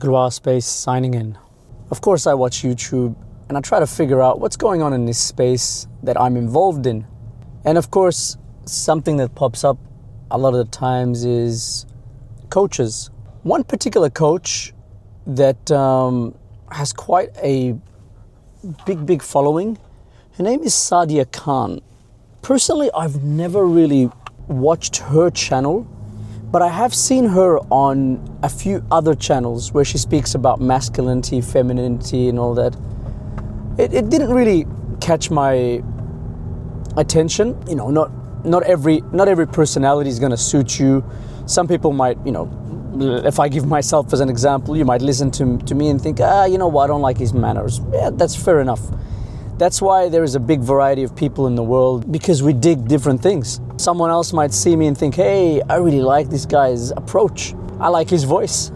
Degloirespace signing in. Of course I watch YouTube and I try to figure out what's going on in this space that I'm involved in. And of course, something that pops up a lot of the times is coaches. One particular coach that has quite a big following, her name is Sadia Khan. Personally, I've never really watched her channel, but I have seen her on a few other channels where she speaks about masculinity, femininity and all that. It didn't really catch my attention. You know, not every personality is going to suit you. Some people might, you know, if I give myself as an example, you might listen to me and think, you know what, I don't like his manners. Yeah, that's fair enough. That's why there is a big variety of people in the world, because we dig different things. Someone else might see me and think, hey, I really like this guy's approach. I like his voice.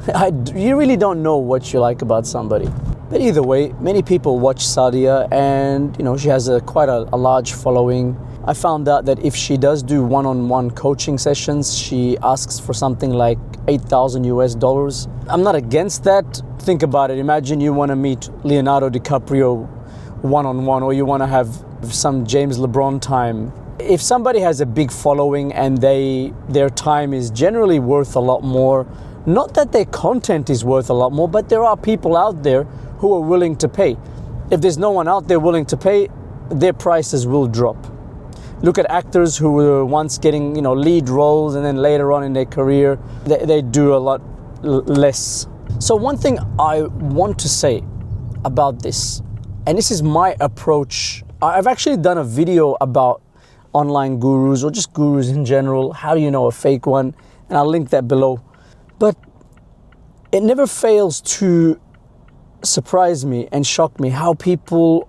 You really don't know what you like about somebody. But either way, many people watch Sadia and, you know, she has quite a large following. I found out that if she does do one-on-one coaching sessions, she asks for something like $8,000 US. I'm not against that. Think about it. Imagine you want to meet Leonardo DiCaprio one-on-one, or you want to have some James LeBron time. If somebody has a big following and their time is generally worth a lot more, not that their content is worth a lot more, but there are people out there who are willing to pay. If there's no one out there willing to pay, their prices will drop. Look at actors who were once getting, you know, lead roles, and then later on in their career, they do a lot less. So one thing I want to say about this, and this is my approach. I've actually done a video about online gurus, or just gurus in general. How do you know a fake one? And I'll link that below. But it never fails to surprise me and shock me how people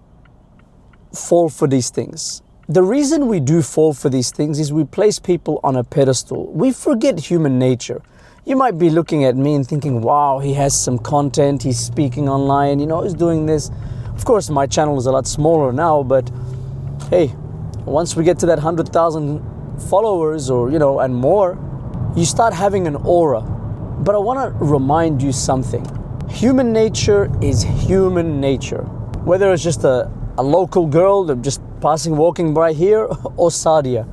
fall for these things. The reason we do fall for these things is we place people on a pedestal. We forget human nature. You might be looking at me and thinking, wow, he has some content, he's speaking online, you know, he's doing this. Of course, my channel is a lot smaller now, but hey, once we get to that 100,000 followers, or, you know, and more, you start having an aura. But I want to remind you something. Human nature is human nature. Whether it's just a local girl that just walking by here, or Sadia,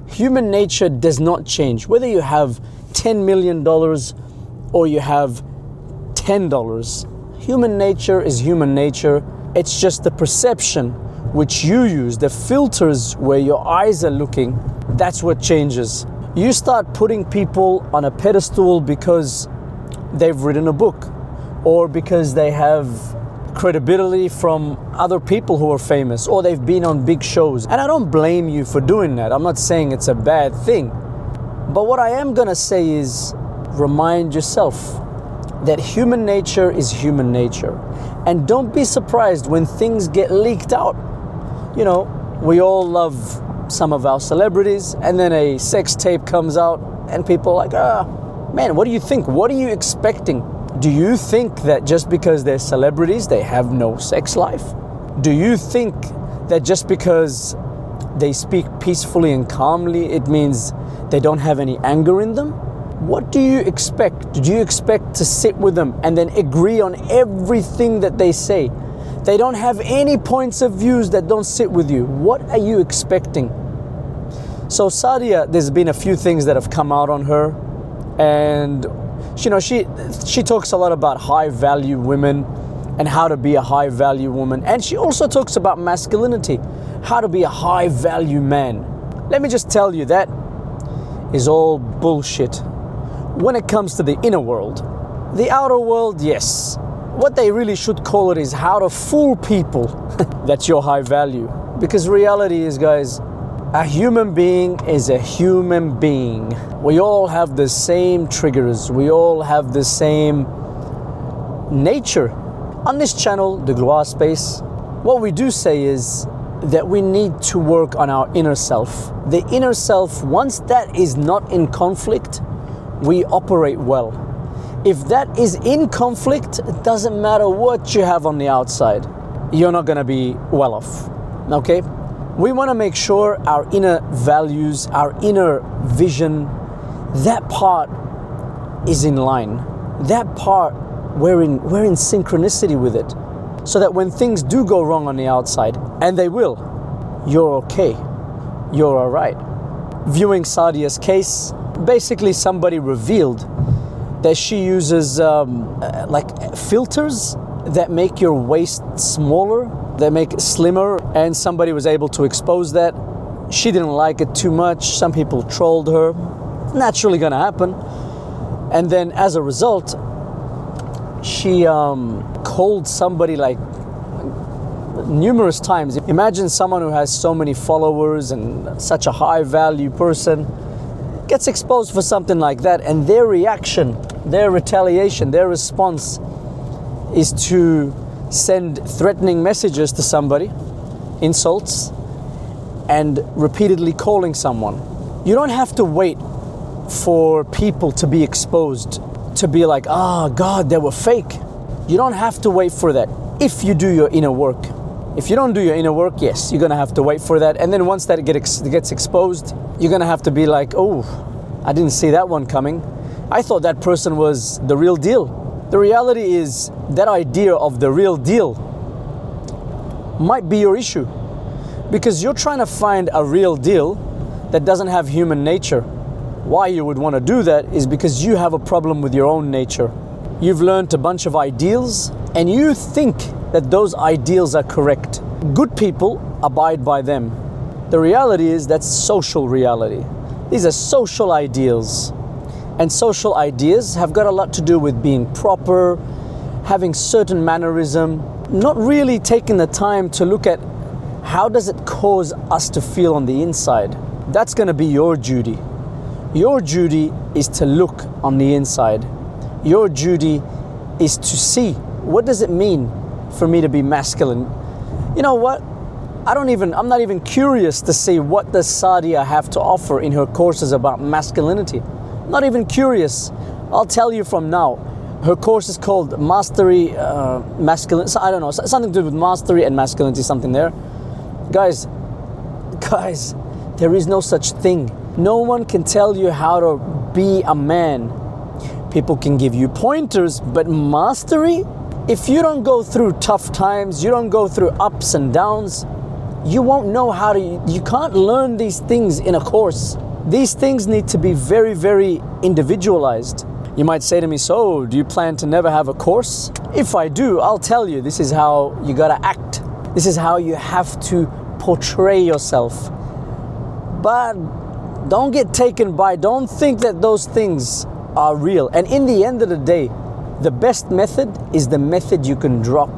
human nature does not change. Whether you have $10 million or you have $10, human nature is human nature. It's just the perception which you use, the filters where your eyes are looking, that's what changes. You start putting people on a pedestal because they've written a book, or because they have credibility from other people who are famous, or they've been on big shows. And I don't blame you for doing that. I'm not saying it's a bad thing. But what I am gonna say is, remind yourself that human nature is human nature. And don't be surprised when things get leaked out. You know, we all love some of our celebrities, and then a sex tape comes out and people are like, man, what do you think? What are you expecting? Do you think that just because they're celebrities, they have no sex life? Do you think that just because they speak peacefully and calmly, it means they don't have any anger in them? What do you expect? Do you expect to sit with them and then agree on everything that they say? They don't have any points of views that don't sit with you. What are you expecting? So Sadia, there's been a few things that have come out on her, and you know, she talks a lot about high value women and how to be a high value woman. And she also talks about masculinity, how to be a high value man. Let me just tell you, that is all bullshit. When it comes to the inner world, the outer world, yes. What they really should call it is how to fool people that you're high value. Because reality is, guys, a human being is a human being. We all have the same triggers. We all have the same nature. On this channel, Degloirespace, what we do say is that we need to work on our inner self. The inner self, once that is not in conflict, we operate well. If that is in conflict, it doesn't matter what you have on the outside. You're not gonna be well off, okay? We wanna make sure our inner values, our inner vision, that part is in line. That part we're in synchronicity with it. So that when things do go wrong on the outside, and they will, you're okay. You're all right. Viewing Sadia's case, basically somebody revealed that she uses like filters that make your waist smaller, that make it slimmer, and somebody was able to expose that. She didn't like it too much. Some people trolled her. Naturally gonna happen. And then as a result, she called somebody like numerous times. Imagine someone who has so many followers and such a high value person gets exposed for something like that, and their reaction, their retaliation, their response is to send threatening messages to somebody, insults, and repeatedly calling someone. You don't have to wait for people to be exposed to be like, oh God, they were fake. You don't have to wait for that if you do your inner work. If you don't do your inner work, yes, you're gonna have to wait for that. And then once that gets exposed, you're gonna have to be like, oh, I didn't see that one coming. I thought that person was the real deal. The reality is that idea of the real deal might be your issue, because you're trying to find a real deal that doesn't have human nature. Why you would want to do that is because you have a problem with your own nature. You've learned a bunch of ideals and you think that those ideals are correct. Good people abide by them. The reality is that's social reality. These are social ideals. And social ideas have got a lot to do with being proper, having certain mannerism, not really taking the time to look at how does it cause us to feel on the inside. That's going to be your duty. Your duty is to look on the inside. Your duty is to see, what does it mean for me to be masculine? You know what? I'm not even curious to see what does Sadia have to offer in her courses about masculinity. Not even curious. I'll tell you from now. Her course is called Mastery Masculine. I don't know, something to do with mastery and masculinity, something there. Guys, there is no such thing. No one can tell you how to be a man. People can give you pointers, but mastery? If you don't go through tough times, you don't go through ups and downs, you won't know how to, you can't learn these things in a course. These things need to be very, very individualized. You might say to me, so do you plan to never have a course? If I do, I'll tell you, this is how you gotta act. This is how you have to portray yourself. But don't get taken by, don't think that those things are real. And in the end of the day, the best method is the method you can drop.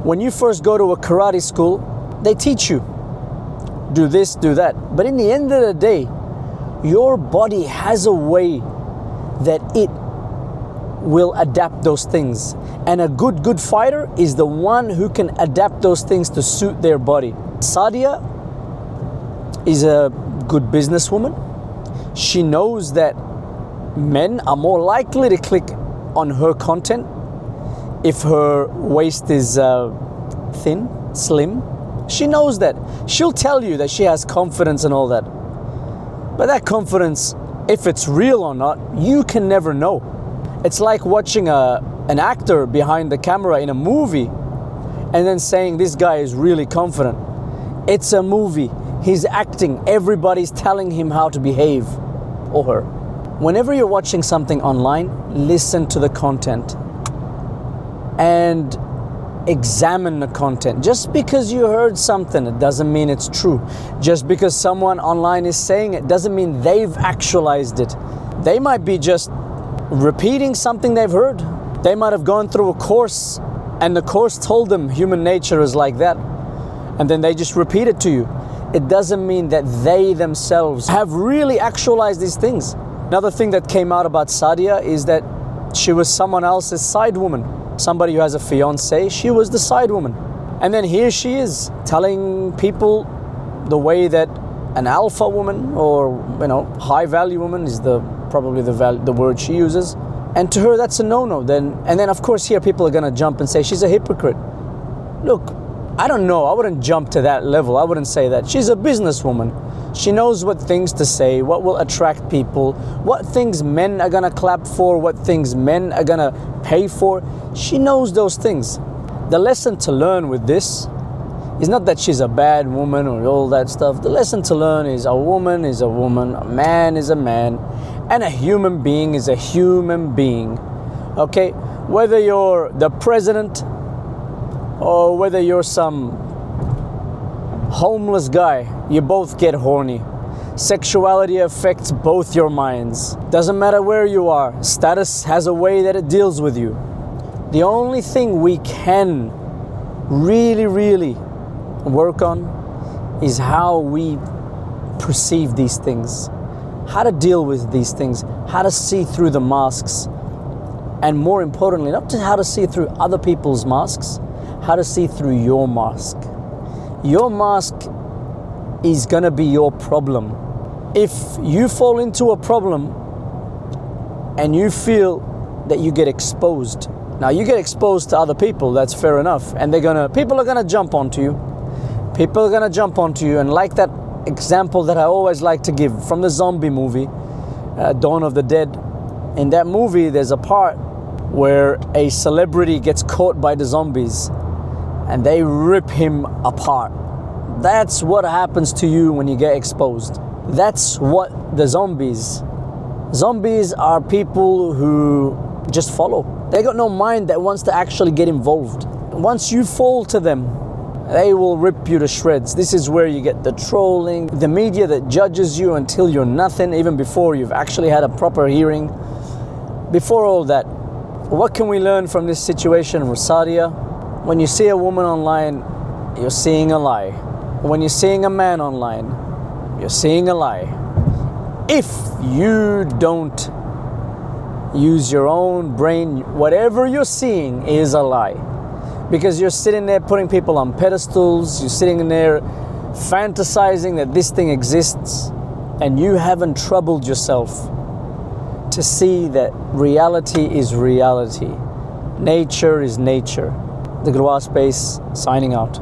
When you first go to a karate school, they teach you, do this, do that. But in the end of the day, your body has a way that it will adapt those things. And a good fighter is the one who can adapt those things to suit their body. Sadia is a good businesswoman. She knows that men are more likely to click on her content if her waist is thin, slim. She knows that. She'll tell you that she has confidence and all that. But that confidence, if it's real or not, you can never know. It's like watching an actor behind the camera in a movie and then saying this guy is really confident. It's a movie. He's acting. Everybody's telling him how to behave, or her. Whenever you're watching something online, listen to the content and examine the content. Just because you heard something, it doesn't mean it's true. Just because someone online is saying it doesn't mean they've actualized it. They might be just repeating something they've heard. They might have gone through a course and the course told them human nature is like that, and then they just repeat it to you. It doesn't mean that they themselves have really actualized these things. Another thing that came out about Sadia is that she was someone else's side woman. Somebody who has a fiance, she was the side woman. And then here she is telling people the way that an alpha woman, or high value woman is probably the word she uses. And to her that's a no-no. And then of course here people are gonna jump and say she's a hypocrite. Look, I don't know, I wouldn't jump to that level. I wouldn't say that. She's a businesswoman. She knows what things to say, what will attract people, what things men are gonna clap for, what things men are gonna pay for. She knows those things. The lesson to learn with this is not that she's a bad woman or all that stuff. The lesson to learn is a woman is a woman, a man is a man, and a human being is a human being. Okay? Whether you're the president or whether you're some homeless guy, you both get horny. Sexuality affects both your minds. Doesn't matter where you are. Status has a way that it deals with you. The only thing we can really work on is how we perceive these things, how to deal with these things, how to see through the masks, and more importantly, not just how to see through other people's masks, how to see through your mask. Your mask is gonna be your problem. If you fall into a problem and you feel that you get exposed, now you get exposed to other people, that's fair enough, and people are gonna jump onto you. People are gonna jump onto you, and like that example that I always like to give from the zombie movie, Dawn of the Dead. In that movie, there's a part where a celebrity gets caught by the zombies and they rip him apart. That's what happens to you when you get exposed. That's what the zombies are people who just follow. They got no mind that wants to actually get involved. Once you fall to them, they will rip you to shreds. This is where you get the trolling, the media that judges you until you're nothing, even before you've actually had a proper hearing. Before all that, what can we learn from this situation with Sadia? When you see a woman online, you're seeing a lie. When you're seeing a man online, you're seeing a lie. If you don't use your own brain, whatever you're seeing is a lie. Because you're sitting there putting people on pedestals, you're sitting in there fantasizing that this thing exists, and you haven't troubled yourself to see that reality is reality. Nature is nature. Degloirespace signing out.